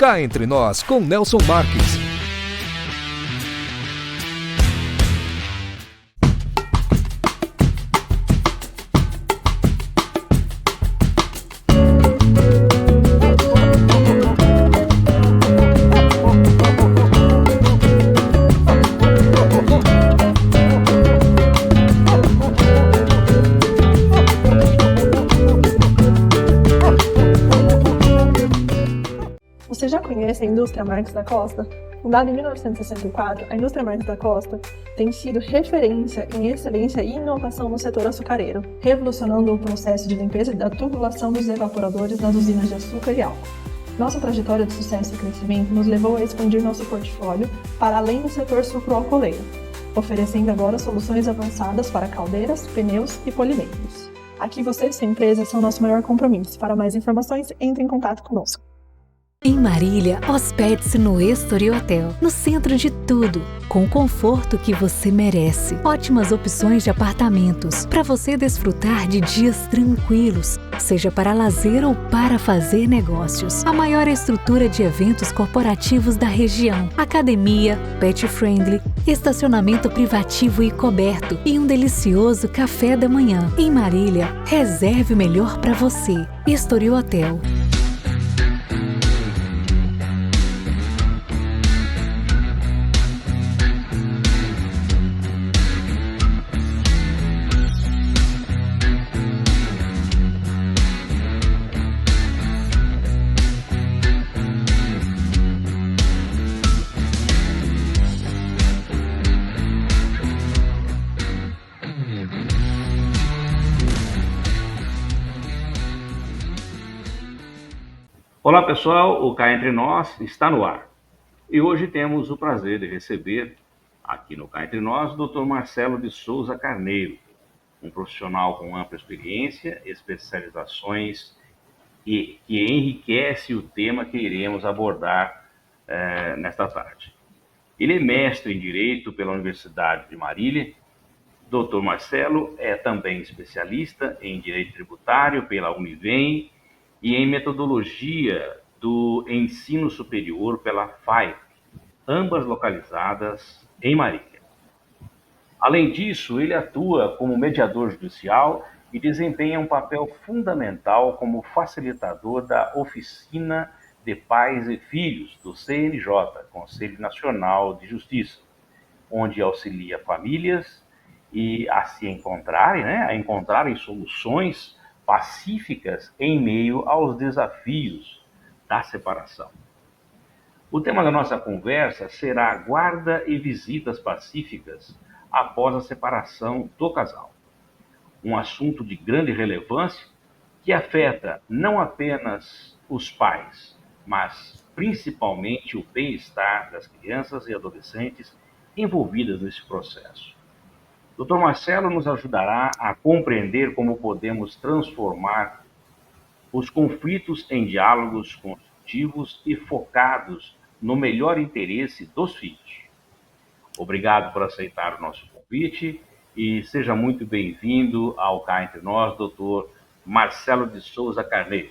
Cá Entre Nós, com Nelson Marques. Você já conhece a indústria Marques da Costa? Fundada em 1964, a indústria Marques da Costa tem sido referência em excelência e inovação no setor açucareiro, revolucionando o processo de limpeza da tubulação dos evaporadores das usinas de açúcar e álcool. Nossa trajetória de sucesso e crescimento nos levou a expandir nosso portfólio para além do setor sucroalcooleiro, oferecendo agora soluções avançadas para caldeiras, pneus e polimentos. Aqui você e sua empresa são nosso maior compromisso. Para mais informações, entre em contato conosco. Em Marília, hospede-se no Estoril Hotel, no centro de tudo, com o conforto que você merece. Ótimas opções de apartamentos, para você desfrutar de dias tranquilos, seja para lazer ou para fazer negócios. A maior estrutura de eventos corporativos da região, academia, pet friendly, estacionamento privativo e coberto e um delicioso café da manhã. Em Marília, reserve o melhor para você. Estoril Hotel. Olá pessoal, o Cá Entre Nós está no ar. E hoje temos o prazer de receber aqui no Cá Entre Nós o Dr. Marcelo de Souza Carneiro, um profissional com ampla experiência, especializações e que enriquece o tema que iremos abordar nesta tarde. Ele é mestre em Direito pela Universidade de Marília. Dr. Marcelo é também especialista em Direito Tributário pela Univem e em Metodologia do Ensino Superior pela FAIP, ambas localizadas em Marília. Além disso, ele atua como mediador judicial e desempenha um papel fundamental como facilitador da Oficina de Pais e Filhos do CNJ, Conselho Nacional de Justiça, onde auxilia famílias e a se encontrarem, a encontrarem soluções pacíficas em meio aos desafios da separação. O tema da nossa conversa será guarda e visitas pacíficas após a separação do casal. Um assunto de grande relevância que afeta não apenas os pais, mas principalmente o bem-estar das crianças e adolescentes envolvidas nesse processo. Dr. Marcelo nos ajudará a compreender como podemos transformar os conflitos em diálogos construtivos e focados no melhor interesse dos filhos. Obrigado por aceitar o nosso convite e seja muito bem-vindo ao Cá Entre Nós, Dr. Marcelo de Souza Carneiro.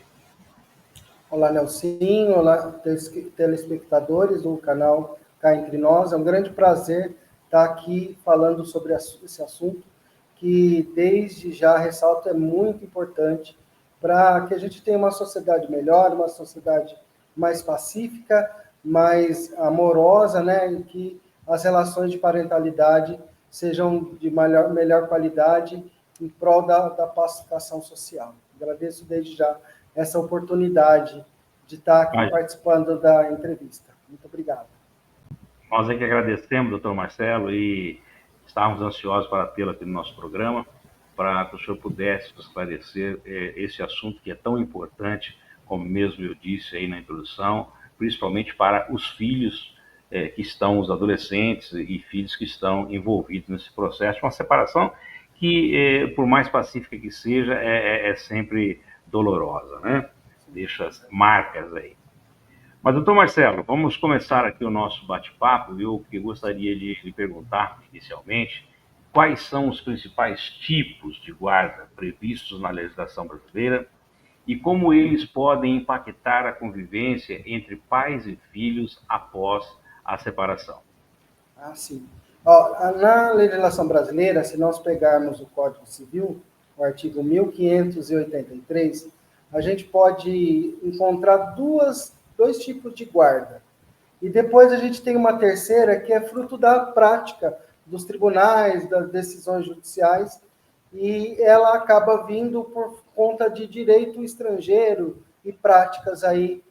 Olá, Nelsinho, olá, telespectadores do canal Cá Entre Nós. É um grande prazer estar aqui falando sobre esse assunto, que desde já ressalto é muito importante para que a gente tenha uma sociedade melhor, uma sociedade mais pacífica, mais amorosa, em que as relações de parentalidade sejam de melhor qualidade em prol da pacificação social. Agradeço desde já essa oportunidade de estar aqui participando da entrevista. Muito obrigado. Nós é que agradecemos, doutor Marcelo, e estávamos ansiosos para tê-lo aqui no nosso programa, para que o senhor pudesse esclarecer esse assunto que é tão importante, como mesmo eu disse aí na introdução, principalmente para os filhos que estão, os adolescentes e filhos que estão envolvidos nesse processo, uma separação que, por mais pacífica que seja, é sempre dolorosa, Deixa marcas aí. Mas, doutor Marcelo, vamos começar aqui o nosso bate-papo. Eu que gostaria de lhe perguntar, inicialmente, quais são os principais tipos de guarda previstos na legislação brasileira e como eles podem impactar a convivência entre pais e filhos após a separação. Ah, sim. Ó, na legislação brasileira, se nós pegarmos o Código Civil, o artigo 1583, a gente pode encontrar dois tipos de guarda. E depois a gente tem uma terceira que é fruto da prática dos tribunais, das decisões judiciais, e ela acaba vindo por conta de direito estrangeiro e práticas aí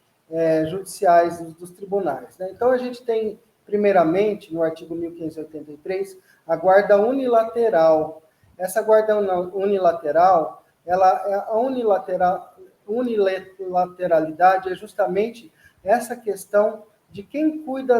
judiciais dos tribunais, né? Então a gente tem, primeiramente, no artigo 1583, a guarda unilateral. Essa guarda unilateral, a unilateralidade é justamente essa questão de quem cuida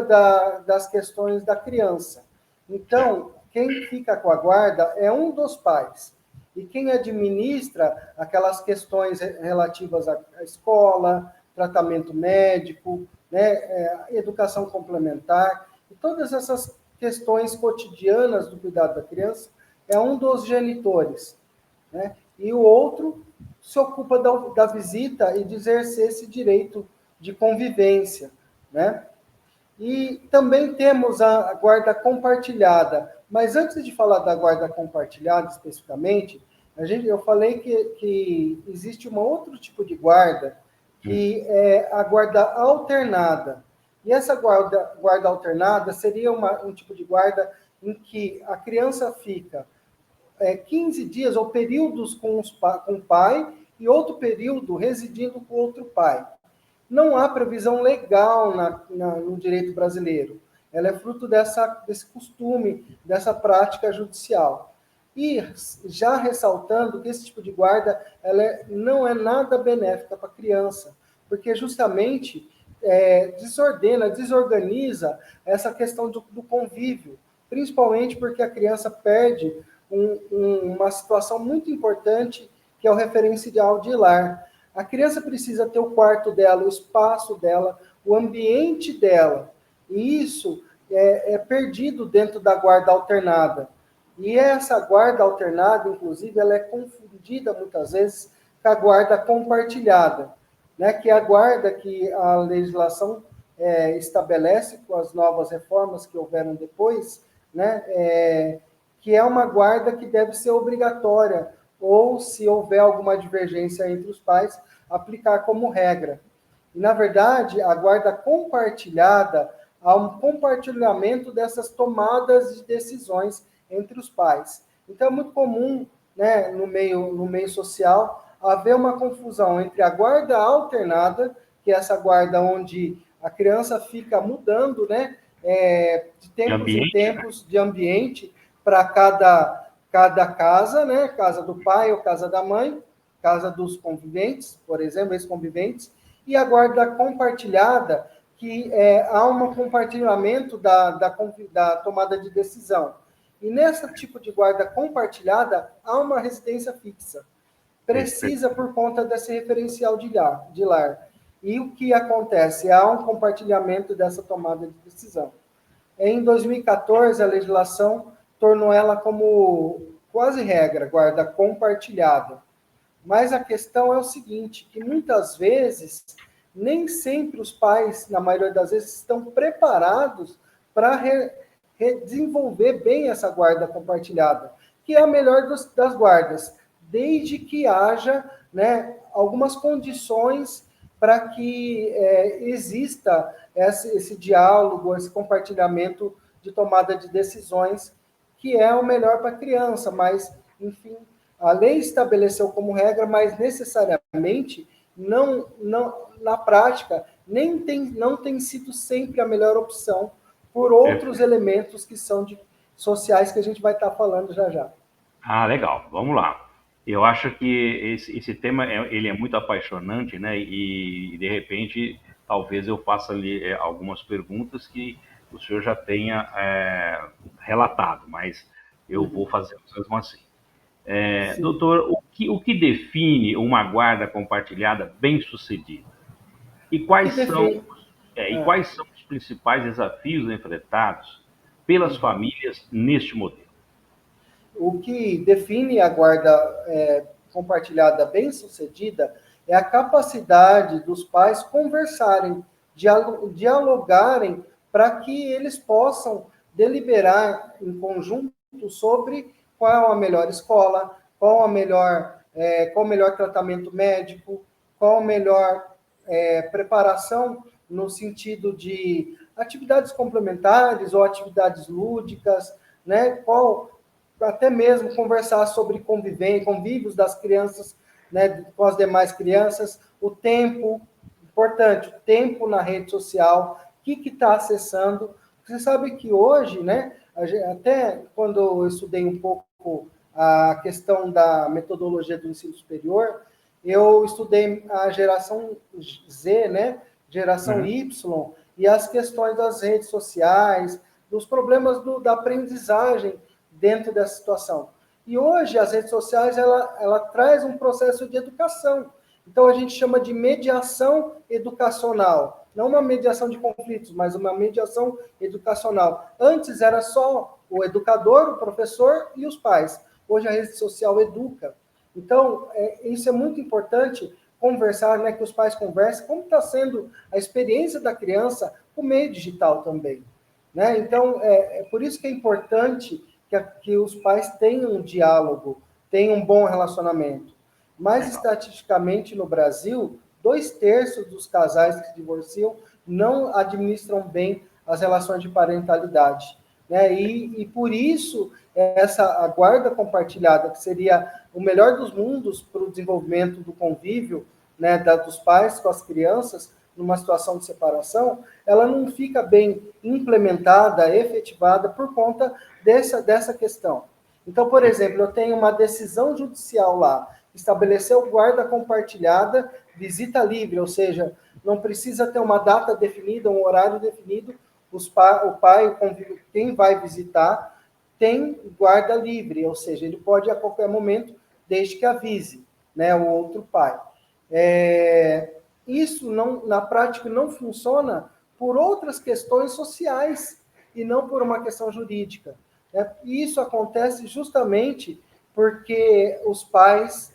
das questões da criança. Então, quem fica com a guarda é um dos pais. E quem administra aquelas questões relativas à escola, tratamento médico, né, educação complementar, e todas essas questões cotidianas do cuidado da criança, é um dos genitores, né? E o outro se ocupa da visita e de exercer esse direito de convivência, né? E também temos a guarda compartilhada. Mas antes de falar da guarda compartilhada especificamente, eu falei que existe um outro tipo de guarda, que é a guarda alternada. E essa guarda alternada seria um tipo de guarda em que a criança fica 15 dias ou períodos com o pai e outro período residindo com outro pai. Não há previsão legal no direito brasileiro. Ela é fruto desse costume, dessa prática judicial. E já ressaltando que esse tipo de guarda não é nada benéfica para a criança, porque justamente desorganiza essa questão do convívio, principalmente porque a criança perde uma situação muito importante, que é o referencial de lar. A criança precisa ter o quarto dela, o espaço dela, o ambiente dela. E isso é perdido dentro da guarda alternada. E essa guarda alternada, inclusive, ela é confundida muitas vezes com a guarda compartilhada, né? Que é a guarda que a legislação estabelece com as novas reformas que houveram depois, né? Que é uma guarda que deve ser obrigatória, ou, se houver alguma divergência entre os pais, aplicar como regra. E, na verdade, a guarda compartilhada, há um compartilhamento dessas tomadas de decisões entre os pais. Então, é muito comum, né, no meio social, haver uma confusão entre a guarda alternada, que é essa guarda onde a criança fica mudando, né, de tempos em tempos, de ambiente, para cada casa, né? Casa do pai ou casa da mãe, casa dos conviventes, por exemplo, ex-conviventes, e a guarda compartilhada, que há um compartilhamento da tomada de decisão. E nesse tipo de guarda compartilhada, há uma residência fixa. Precisa por conta desse referencial de lar. E o que acontece? Há um compartilhamento dessa tomada de decisão. Em 2014, a legislação tornou ela como quase regra, guarda compartilhada. Mas a questão é o seguinte, que muitas vezes, nem sempre os pais, na maioria das vezes, estão preparados para desenvolver bem essa guarda compartilhada, que é a melhor das guardas, desde que haja, né, algumas condições para que exista esse diálogo, esse compartilhamento de tomada de decisões, que é o melhor para a criança, mas, enfim, a lei estabeleceu como regra, mas necessariamente, na prática, não tem sido sempre a melhor opção, por outros elementos que são sociais, que a gente vai estar falando já já. Ah, legal, vamos lá. Eu acho que esse tema ele é muito apaixonante, né? E, de repente, talvez eu faça ali algumas perguntas que o senhor já tenha relatado, mas eu vou fazer mesmo assim. Doutor, o que define uma guarda compartilhada bem-sucedida? E quais são os principais desafios enfrentados pelas famílias neste modelo? O que define a guarda compartilhada bem-sucedida é a capacidade dos pais conversarem, dialogarem, para que eles possam deliberar em conjunto sobre qual a melhor escola, qual o melhor tratamento médico, qual a melhor preparação no sentido de atividades complementares ou atividades lúdicas, né? Até mesmo conversar sobre convívios das crianças, né, com as demais crianças, o tempo, importante, o tempo na rede social, o que está acessando. Você sabe que hoje, né, até quando eu estudei um pouco a questão da metodologia do ensino superior, eu estudei a geração Z, né, geração Y, e as questões das redes sociais, dos problemas da aprendizagem dentro dessa situação. E hoje as redes sociais, ela traz um processo de educação. Então a gente chama de mediação educacional. Não uma mediação de conflitos, mas uma mediação educacional. Antes era só o educador, o professor e os pais. Hoje a rede social educa. Então, isso é muito importante, conversar, né, que os pais conversem, como está sendo a experiência da criança no meio digital também. Né? Então, é por isso que é importante que os pais tenham um diálogo, tenham um bom relacionamento. Mas, estatisticamente, no Brasil, 2/3 dos casais que se divorciam não administram bem as relações de parentalidade. Né? E por isso, a guarda compartilhada, que seria o melhor dos mundos para o desenvolvimento do convívio, né, dos pais com as crianças, numa situação de separação, ela não fica bem implementada, efetivada, por conta dessa questão. Então, por exemplo, eu tenho uma decisão judicial lá, estabeleceu guarda compartilhada, visita livre, ou seja, não precisa ter uma data definida, um horário definido, o pai, o convívio, quem vai visitar, tem guarda livre, ou seja, ele pode a qualquer momento, desde que avise, né, o outro pai. Isso na prática não funciona por outras questões sociais e não por uma questão jurídica. Né? E isso acontece justamente porque os pais,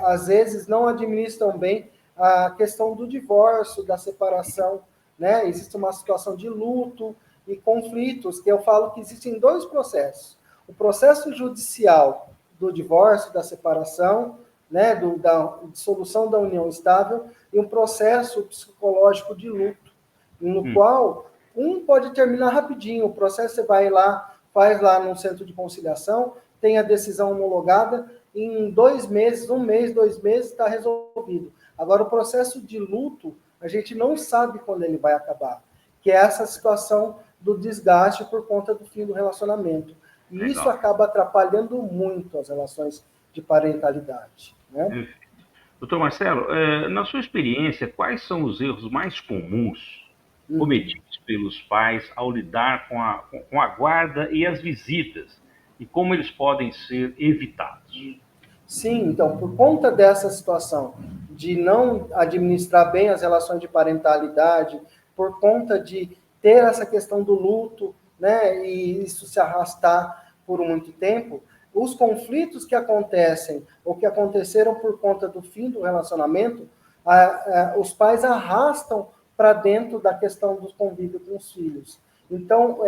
às vezes, não administram bem a questão do divórcio, da separação. Né? Existe uma situação de luto e conflitos, que eu falo que existem 2 processos. O processo judicial do divórcio, da separação, né, da dissolução da união estável, e um processo psicológico de luto, no qual um pode terminar rapidinho. O processo você vai lá, faz lá no centro de conciliação, tem a decisão homologada, em 2 meses, 1 mês, 2 meses, está resolvido. Agora, o processo de luto, a gente não sabe quando ele vai acabar, que é essa situação do desgaste por conta do fim do relacionamento. E isso acaba atrapalhando muito as relações de parentalidade. Né? Doutor Marcelo, na sua experiência, quais são os erros mais comuns cometidos pelos pais ao lidar com a guarda e as visitas? E como eles podem ser evitados? Sim, então, por conta dessa situação de não administrar bem as relações de parentalidade, por conta de ter essa questão do luto, né, e isso se arrastar por muito tempo, os conflitos que acontecem ou que aconteceram por conta do fim do relacionamento, os pais arrastam para dentro da questão do convívio com os filhos. Então,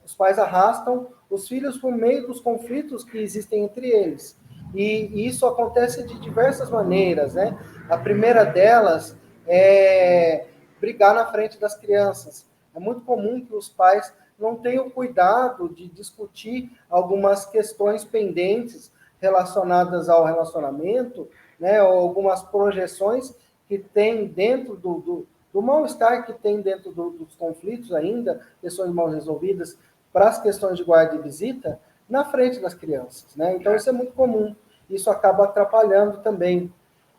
os pais arrastam os filhos por meio dos conflitos que existem entre eles. E isso acontece de diversas maneiras, né? A primeira delas é brigar na frente das crianças. É muito comum que os pais não tenham cuidado de discutir algumas questões pendentes relacionadas ao relacionamento, né? Ou algumas projeções que tem dentro do mal-estar que tem dentro dos conflitos ainda, questões mal resolvidas, para as questões de guarda e visita, na frente das crianças, né? Então, isso é muito comum. Isso acaba atrapalhando também.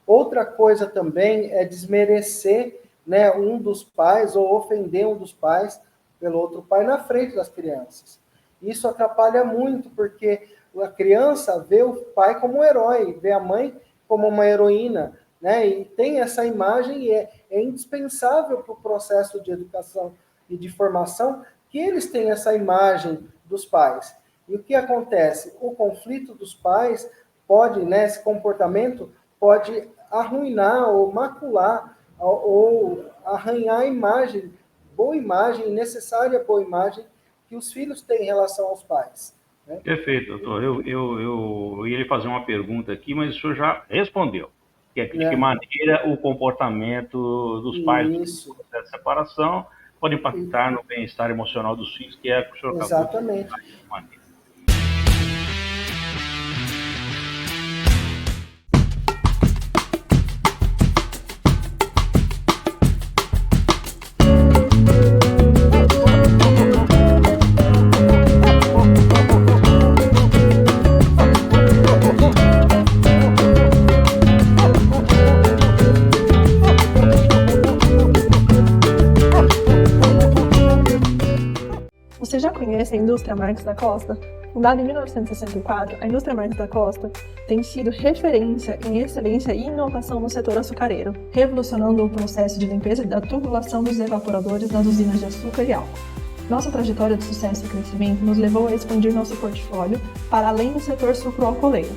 Outra coisa também é desmerecer, né, um dos pais ou ofender um dos pais pelo outro pai na frente das crianças. Isso atrapalha muito, porque a criança vê o pai como um herói, vê a mãe como uma heroína, né? E tem essa imagem e é indispensável para o processo de educação e de formação que eles tenham essa imagem dos pais. E o que acontece? O conflito dos pais pode, né, esse comportamento pode arruinar ou macular ou arranhar a imagem, boa imagem, necessária boa imagem que os filhos têm em relação aos pais. Né? Perfeito, doutor. Eu ia lhe fazer uma pergunta aqui, mas o senhor já respondeu. Que é de que maneira o comportamento dos pais no processo de separação pode impactar no bem-estar emocional dos filhos, que é o que o senhor Exatamente. acabou de falar. Você já conhece a indústria Marques da Costa? Fundada em 1964, a indústria Marques da Costa tem sido referência em excelência e inovação no setor açucareiro, revolucionando o processo de limpeza da tubulação dos evaporadores das usinas de açúcar e álcool. Nossa trajetória de sucesso e crescimento nos levou a expandir nosso portfólio para além do setor sucroalcooleiro,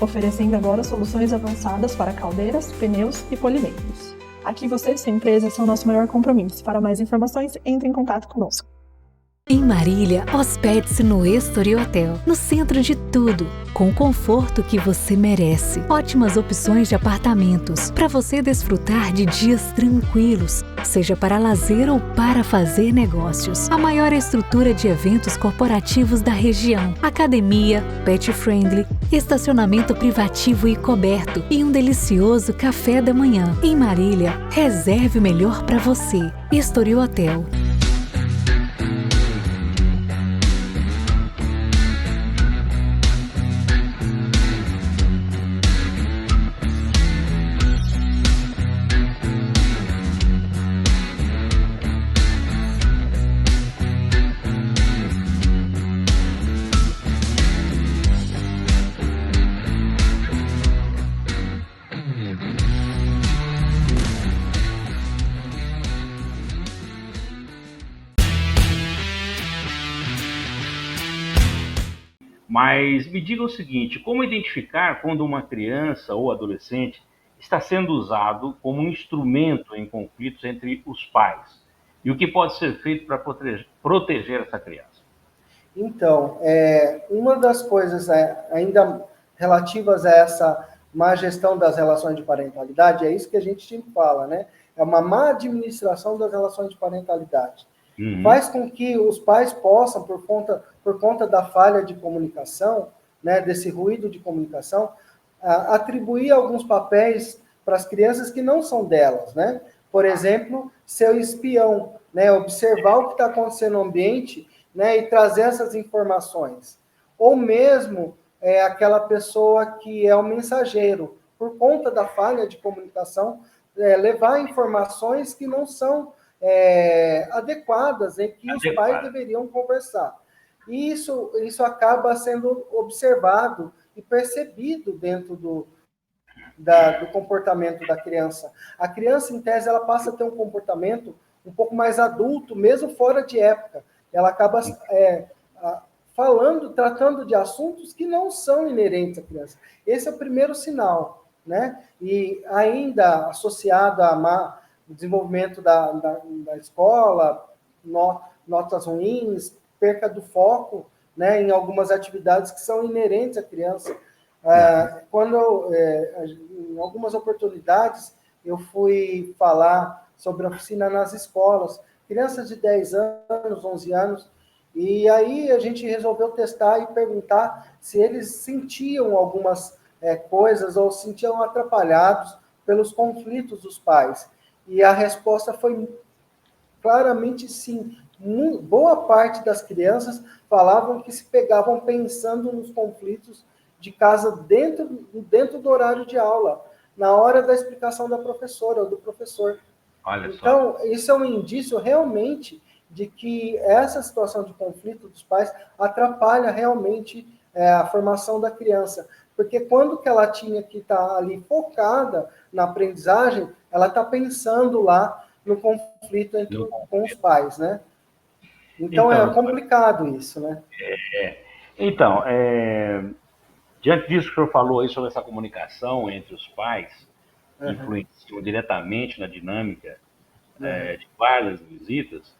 oferecendo agora soluções avançadas para caldeiras, pneus e polimentos. Aqui você e sua empresa são nosso maior compromisso. Para mais informações, entre em contato conosco. Em Marília, hospede-se no Estoril Hotel, no centro de tudo, com o conforto que você merece. Ótimas opções de apartamentos, para você desfrutar de dias tranquilos, seja para lazer ou para fazer negócios. A maior estrutura de eventos corporativos da região, academia, pet friendly, estacionamento privativo e coberto e um delicioso café da manhã. Em Marília, reserve o melhor para você. Estoril Hotel. Mas me diga o seguinte, como identificar quando uma criança ou adolescente está sendo usado como um instrumento em conflitos entre os pais? E o que pode ser feito para proteger essa criança? Então, uma das coisas ainda relativas a essa má gestão das relações de parentalidade, é isso que a gente sempre fala, né? É uma má administração das relações de parentalidade. Faz com que os pais possam, por conta da falha de comunicação, né, desse ruído de comunicação, atribuir alguns papéis para as crianças que não são delas, né? Por exemplo, ser o espião, né, observar o que está acontecendo no ambiente, né, e trazer essas informações. Ou mesmo aquela pessoa que é o mensageiro, por conta da falha de comunicação, levar informações que não são adequadas, em que os pais deveriam conversar. E isso acaba sendo observado e percebido dentro do comportamento da criança. A criança, em tese, ela passa a ter um comportamento um pouco mais adulto, mesmo fora de época. Ela acaba tratando de assuntos que não são inerentes à criança. Esse é o primeiro sinal, né? E ainda associado o desenvolvimento da escola, notas ruins, perca do foco, né, em algumas atividades que são inerentes à criança. Em algumas oportunidades, eu fui falar sobre a oficina nas escolas, crianças de 10 anos, 11 anos, e aí a gente resolveu testar e perguntar se eles sentiam algumas coisas ou se sentiam atrapalhados pelos conflitos dos pais. E a resposta foi claramente sim. Boa parte das crianças falavam que se pegavam pensando nos conflitos de casa dentro do horário de aula, na hora da explicação da professora ou do professor. Olha só. Então, isso é um indício realmente de que essa situação de conflito dos pais atrapalha realmente a formação da criança. Porque quando que ela tinha que estar ali focada na aprendizagem, ela está pensando lá no conflito com os pais, né? Então é complicado isso, né? Então, diante disso que o senhor falou aí sobre essa comunicação entre os pais, influenciam diretamente na dinâmica de várias visitas,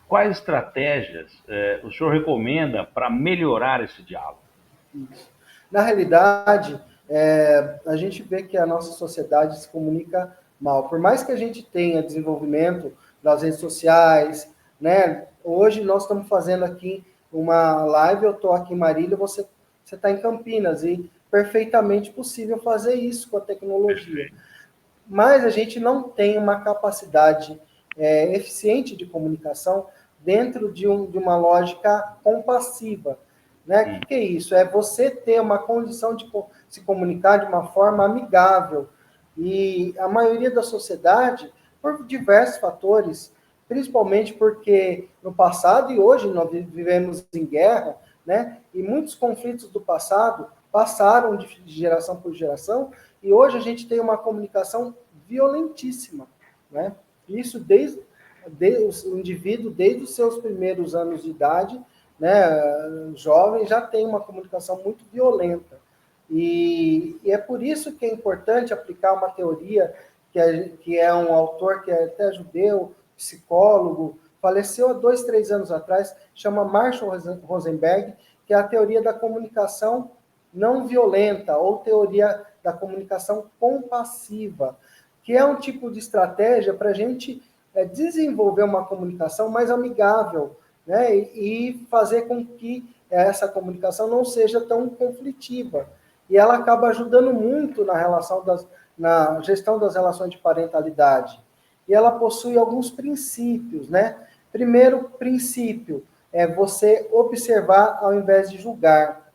quais estratégias o senhor recomenda para melhorar esse diálogo? Isso. Na realidade, a gente vê que a nossa sociedade se comunica mal. Por mais que a gente tenha desenvolvimento das redes sociais, né? Hoje nós estamos fazendo aqui uma live, eu estou aqui em Marília, você está em Campinas, e perfeitamente possível fazer isso com a tecnologia. Mas a gente não tem uma capacidade eficiente de comunicação dentro de uma lógica compassiva. Né? O que é isso? É você ter uma condição de se comunicar de uma forma amigável. E a maioria da sociedade, por diversos fatores, principalmente porque no passado e hoje nós vivemos em guerra, né? E muitos conflitos do passado passaram de geração por geração, e hoje a gente tem uma comunicação violentíssima, né? Isso desde o indivíduo, desde os seus primeiros anos de idade, né, jovem, já tem uma comunicação muito violenta. E é por isso que é importante aplicar uma teoria que é um autor que é até judeu, psicólogo, faleceu há 2, 3 anos atrás, chama Marshall Rosenberg, que é a teoria da comunicação não violenta, ou teoria da comunicação compassiva, que é um tipo de estratégia para a gente desenvolver uma comunicação mais amigável, né, e fazer com que essa comunicação não seja tão conflitiva. E ela acaba ajudando muito na gestão das relações de parentalidade. E ela possui alguns princípios, né? Primeiro princípio é você observar ao invés de julgar.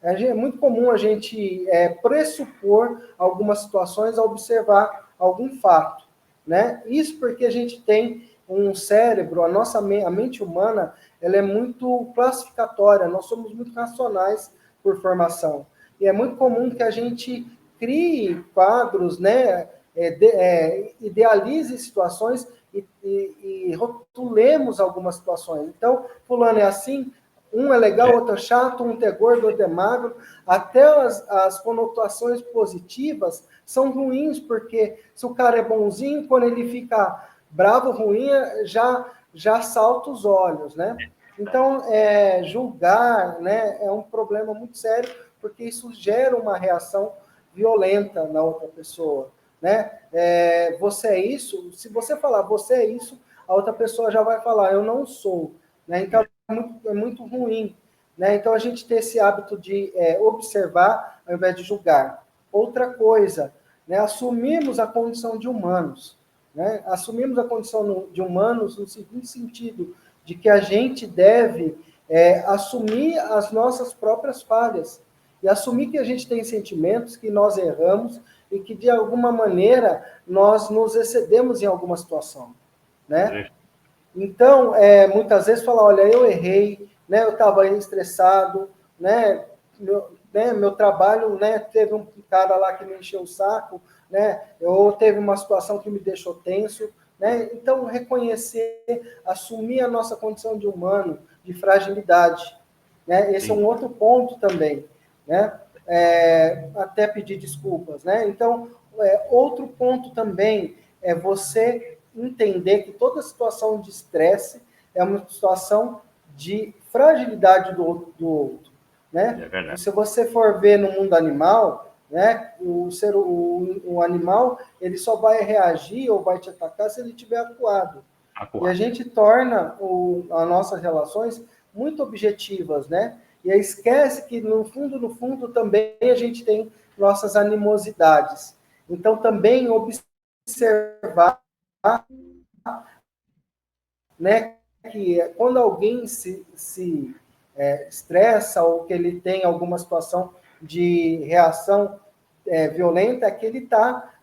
É muito comum a gente pressupor algumas situações a observar algum fato, né? Isso porque a gente tem um cérebro, a mente humana, ela é muito classificatória, nós somos muito racionais por formação. E é muito comum que a gente crie quadros, né, idealize situações e rotulemos algumas situações. Então, fulano é assim, um é legal, outro é chato, um é gordo, outro é magro. Até as conotações positivas são ruins, porque se o cara é bonzinho, quando ele fica bravo, ruim, já salta os olhos, né? Então, julgar, né, é um problema muito sério, porque isso gera uma reação violenta na outra pessoa, né? Você é isso, se você falar você é isso, a outra pessoa já vai falar eu não sou, né? Então, é muito ruim, né? Então, a gente ter esse hábito de observar ao invés de julgar. Outra coisa, né, assumirmos a condição de humanos, né? Assumimos a condição de humanos no seguinte sentido, de que a gente deve assumir as nossas próprias falhas, e assumir que a gente tem sentimentos, que nós erramos, e que, de alguma maneira, nós nos excedemos em alguma situação, né? Então, muitas vezes fala, olha, eu errei, né? Eu estava estressado, né? Meu trabalho, né? Teve um cara lá que me encheu o saco, né? Ou teve uma situação que me deixou tenso, né? Então, reconhecer, assumir a nossa condição de humano, de fragilidade, né? Esse é um outro ponto também, né? Até pedir desculpas, né? Então, outro ponto também é você entender que toda situação de estresse é uma situação de fragilidade do outro, né? Se você for ver no mundo animal, né, o animal ele só vai reagir ou vai te atacar se ele estiver acuado. E a gente torna as nossas relações muito objetivas, né? E aí esquece que no fundo também a gente tem nossas animosidades. Então também observar, né, que quando alguém se estressa ou que ele tem alguma situação de reação violenta, é que ele está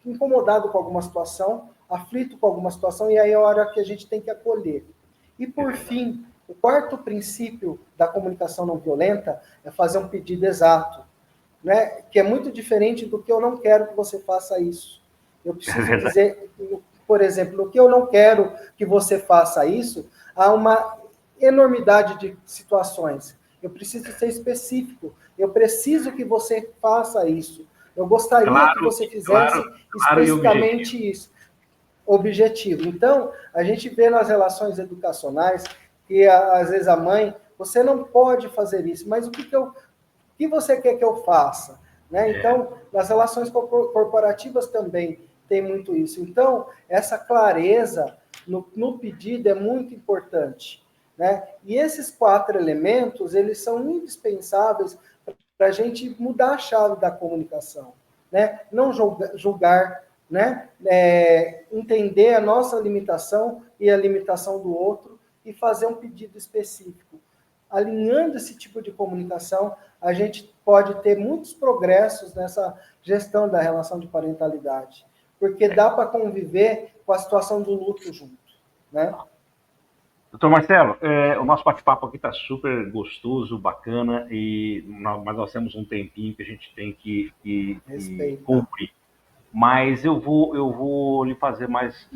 incomodado com alguma situação, aflito com alguma situação, e aí é a hora que a gente tem que acolher. E, por fim, o quarto princípio da comunicação não violenta é fazer um pedido exato, né? Que é muito diferente do que eu não quero que você faça isso. Eu preciso dizer, por exemplo, no que eu não quero que você faça isso, há uma enormidade de situações. Eu preciso ser específico. Eu preciso que você faça isso. Eu gostaria Claro, que você fizesse claro e especificamente isso. Objetivo. Então, a gente vê nas relações educacionais que, às vezes, a mãe, você não pode fazer isso, mas o que você quer que eu faça? Né? Então, nas relações corporativas também tem muito isso. Então, essa clareza no pedido é muito importante. Né? E esses 4 elementos, eles são indispensáveis para a gente mudar a chave da comunicação. Né? Não julgar, né? Entender a nossa limitação e a limitação do outro e fazer um pedido específico. Alinhando esse tipo de comunicação, a gente pode ter muitos progressos nessa gestão da relação de parentalidade, porque dá para conviver com a situação do luto junto, né? Doutor Marcelo, o nosso bate-papo aqui está super gostoso, bacana, mas nós temos um tempinho que a gente tem que cumprir. Mas eu vou lhe fazer mais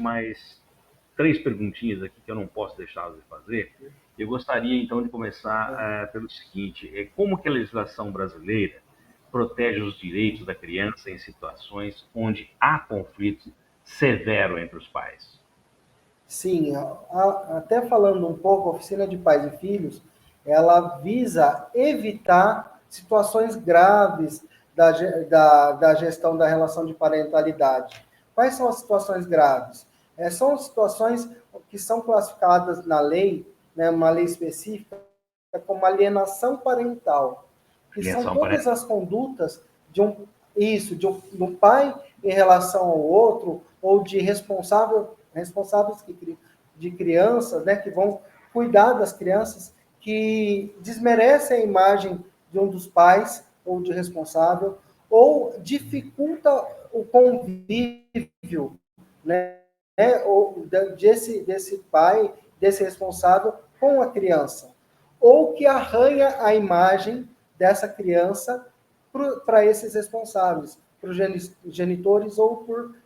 3 perguntinhas aqui que eu não posso deixar de fazer. Eu gostaria, então, de começar pelo seguinte: como que a legislação brasileira protege os direitos da criança em situações onde há conflito severo entre os pais? Sim, até falando um pouco, a Oficina de Pais e Filhos, ela visa evitar situações graves da gestão da relação de parentalidade. Quais são as situações graves? São situações que são classificadas na lei, né, uma lei específica, como alienação parental, que são todas as condutas do pai em relação ao outro, ou de responsáveis de crianças, né, que vão cuidar das crianças, que desmerecem a imagem de um dos pais ou de responsável, ou dificulta o convívio, né, ou desse pai, desse responsável com a criança, ou que arranha a imagem dessa criança para esses responsáveis, para os genitores ou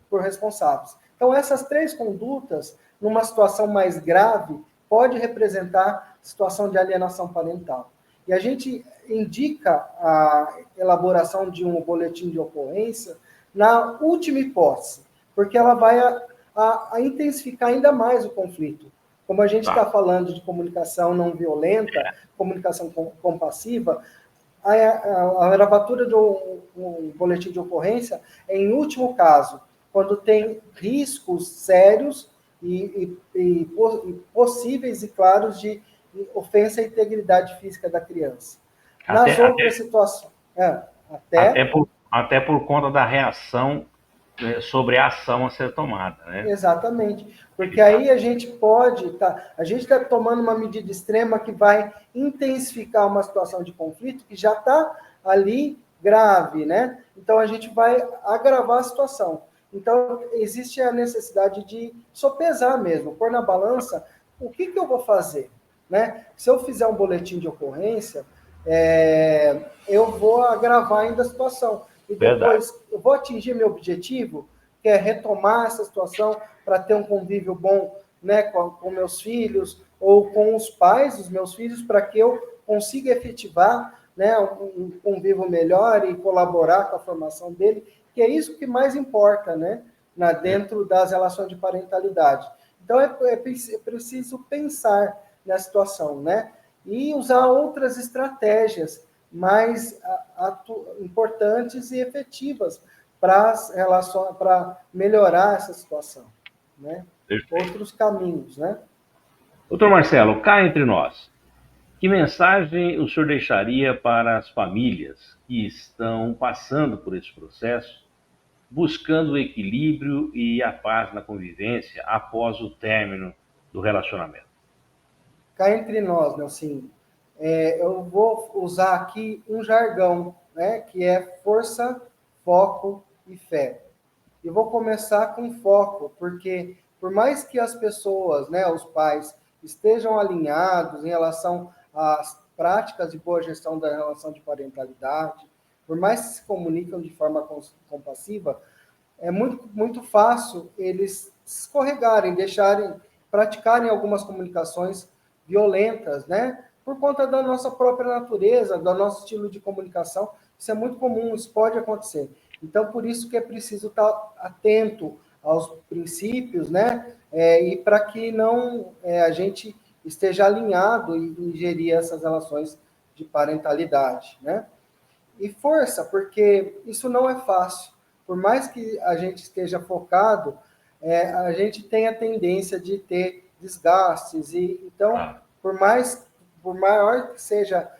por responsáveis. Então, essas 3 condutas, numa situação mais grave, pode representar situação de alienação parental. E a gente indica a elaboração de um boletim de ocorrência na última hipótese, porque ela vai a intensificar ainda mais o conflito. Como a gente está falando de comunicação não violenta, comunicação compassiva, a gravatura de um boletim de ocorrência é em último caso, quando tem riscos sérios e possíveis e claros de ofensa à integridade física da criança. Nas outras situações... Até por conta da reação sobre a ação a ser tomada, né? Exatamente, porque aí a gente está tomando uma medida extrema que vai intensificar uma situação de conflito que já está ali grave, né? Então a gente vai agravar a situação. Então existe a necessidade de sopesar mesmo, pôr na balança o que eu vou fazer, né? Se eu fizer um boletim de ocorrência, eu vou agravar ainda a situação. E depois eu vou atingir meu objetivo, que é retomar essa situação para ter um convívio bom, né, com meus filhos ou com os pais dos meus filhos, para que eu consiga efetivar, né, um convívio melhor e colaborar com a formação dele, que é isso que mais importa, né, dentro das relações de parentalidade. Então, é preciso pensar na situação, né, e usar outras estratégias mais importantes e efetivas para melhorar essa situação, né? Outros caminhos, né? Doutor Marcelo, cá entre nós, que mensagem o senhor deixaria para as famílias que estão passando por esse processo, buscando o equilíbrio e a paz na convivência após o término do relacionamento? Cá entre nós, Nelson, eu vou usar aqui um jargão, né, que é força, foco e fé. E vou começar com foco, porque por mais que as pessoas, né, os pais, estejam alinhados em relação às práticas de boa gestão da relação de parentalidade, por mais que se comunicam de forma compassiva, é muito, muito fácil eles escorregarem, praticarem algumas comunicações violentas, né? Por conta da nossa própria natureza, do nosso estilo de comunicação. Isso é muito comum, isso pode acontecer. Então, por isso que é preciso estar atento aos princípios, né? E para que não a gente esteja alinhado em gerir essas relações de parentalidade, né? E força, porque isso não é fácil. Por mais que a gente esteja focado, a gente tem a tendência de ter desgastes. E então, por maior que seja,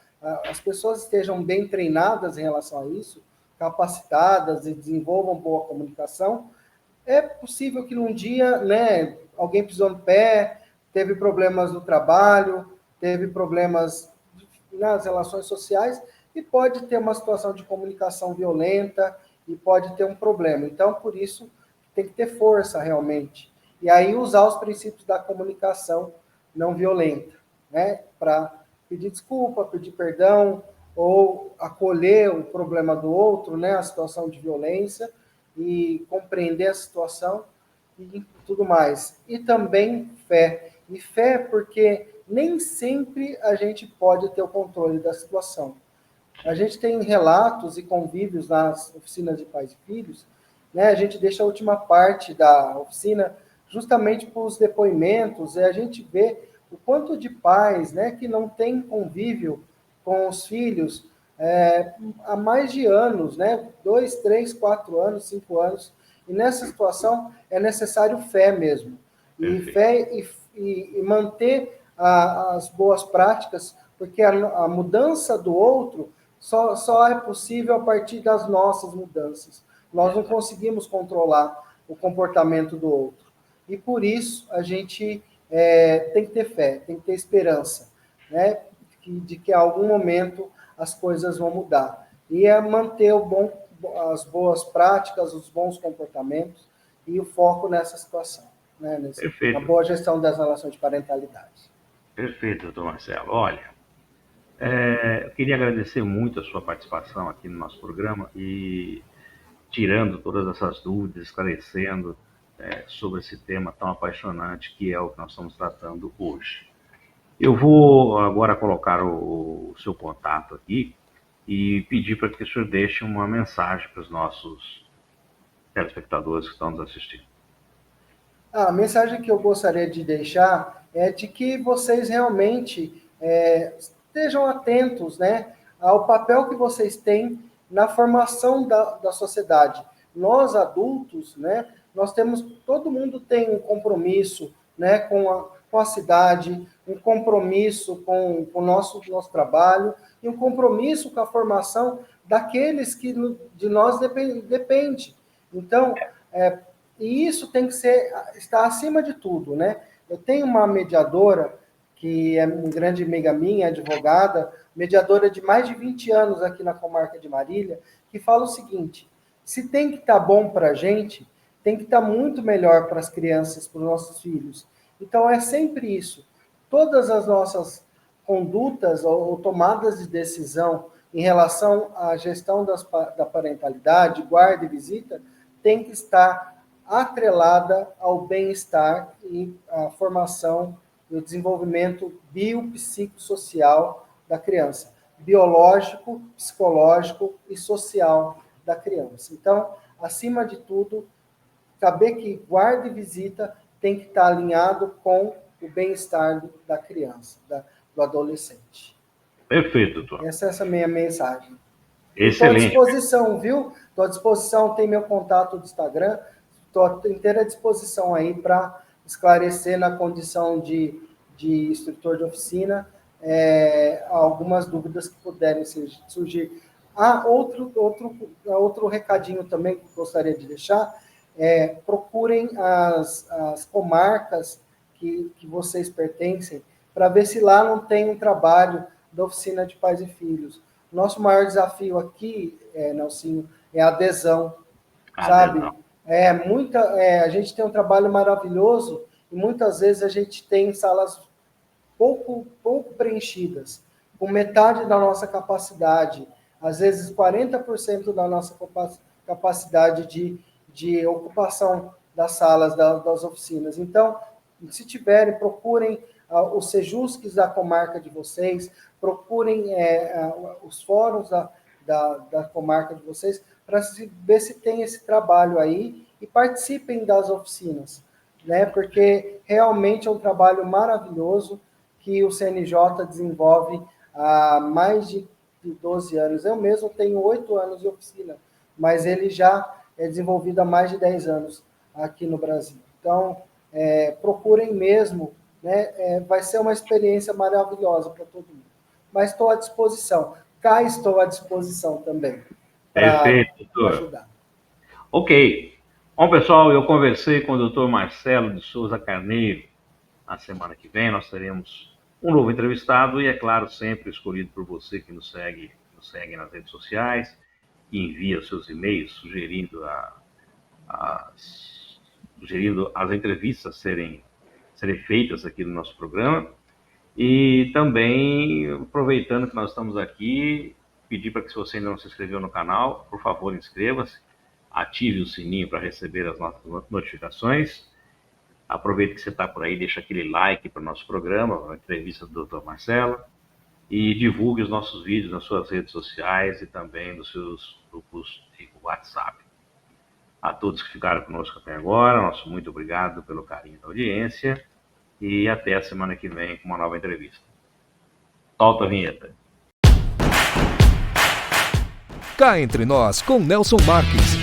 as pessoas estejam bem treinadas em relação a isso, capacitadas e desenvolvam boa comunicação, é possível que num dia, né, alguém pisou no pé, teve problemas no trabalho, teve problemas nas relações sociais e pode ter uma situação de comunicação violenta e pode ter um problema. Então, por isso, tem que ter força realmente. E aí usar os princípios da comunicação não violenta, né, para pedir desculpa, pedir perdão ou acolher o problema do outro, né, a situação de violência, e compreender a situação e tudo mais. E também fé. E fé porque nem sempre a gente pode ter o controle da situação. A gente tem relatos e convívios nas oficinas de pais e filhos, né? A gente deixa a última parte da oficina justamente para os depoimentos, e a gente vê o quanto de pais, né, que não tem convívio com os filhos, há mais de anos, né? 2, 3, 4 anos, 5 anos. E nessa situação é necessário fé mesmo. E fé e manter as boas práticas, porque a mudança do outro só é possível a partir das nossas mudanças. Nós não conseguimos controlar o comportamento do outro. E por isso a gente tem que ter fé, tem que ter esperança, né? De que em algum momento as coisas vão mudar. E é manter as boas práticas, os bons comportamentos e o foco nessa situação, né? Na boa gestão das relações de parentalidade. Perfeito, doutor Marcelo. Olha, eu queria agradecer muito a sua participação aqui no nosso programa e tirando todas essas dúvidas, esclarecendo sobre esse tema tão apaixonante que é o que nós estamos tratando hoje. Eu vou agora colocar o seu contato aqui e pedir para que o senhor deixe uma mensagem para os nossos telespectadores que estão nos assistindo. A mensagem que eu gostaria de deixar é de que vocês realmente estejam atentos, né, ao papel que vocês têm na formação da sociedade. Nós, adultos, né, todo mundo tem um compromisso, né, com a cidade, um compromisso com o nosso trabalho e um compromisso com a formação daqueles que de nós depende. Então, e isso tem que estar acima de tudo, né? Eu tenho uma mediadora que é uma grande amiga minha, advogada, mediadora de mais de 20 anos aqui na comarca de Marília, que fala o seguinte: se tem que estar bom para a gente, tem que estar muito melhor para as crianças, para os nossos filhos. Então, é sempre isso. Todas as nossas condutas ou tomadas de decisão em relação à gestão da parentalidade, guarda e visita, tem que estar atrelada ao bem-estar e à formação e o desenvolvimento biopsicossocial da criança, biológico, psicológico e social da criança. Então, acima de tudo, saber que guarda e visita tem que estar alinhado com o bem-estar da criança, do adolescente. Perfeito, doutor. Essa é a minha mensagem. Excelente. Estou à disposição, viu? Estou à disposição, tem meu contato do Instagram, estou à inteira disposição aí para esclarecer na condição de instrutor de oficina algumas dúvidas que puderem surgir. Outro recadinho também que gostaria de deixar, procurem as comarcas que vocês pertencem, para ver se lá não tem um trabalho da oficina de pais e filhos. Nosso maior desafio aqui, Nelsinho, é a adesão, sabe? A gente tem um trabalho maravilhoso e muitas vezes a gente tem salas pouco preenchidas, com metade da nossa capacidade, às vezes 40% da nossa capacidade de ocupação das salas, das oficinas. Então, se tiverem, procurem os sejusques da comarca de vocês, procurem os fóruns da comarca de vocês, para ver se tem esse trabalho aí e participem das oficinas, né? Porque realmente é um trabalho maravilhoso que o CNJ desenvolve há mais de 12 anos. Eu mesmo tenho 8 anos de oficina, mas ele já é desenvolvido há mais de 10 anos aqui no Brasil. Então, procurem mesmo, né? Vai ser uma experiência maravilhosa para todo mundo. Mas estou à disposição. Cá estou à disposição também para Perfeito, doutor. ajudar. Ok. Bom, pessoal, eu conversei com o Dr. Marcelo de Souza Carneiro. Na semana que vem nós teremos um novo entrevistado e, é claro, sempre escolhido por você que nos segue nas redes sociais, que envia seus e-mails sugerindo as entrevistas serem feitas aqui no nosso programa. E também, aproveitando que nós estamos aqui, pedir para que, se você ainda não se inscreveu no canal, por favor, inscreva-se, ative o sininho para receber as nossas notificações. Aproveite que você está por aí, deixa aquele like para o nosso programa, a entrevista do Dr. Marcelo, e divulgue os nossos vídeos nas suas redes sociais e também nos seus grupos de WhatsApp. A todos que ficaram conosco até agora, nosso muito obrigado pelo carinho da audiência e até a semana que vem com uma nova entrevista. Solta a vinheta. Cá Entre Nós, com Nelson Marques.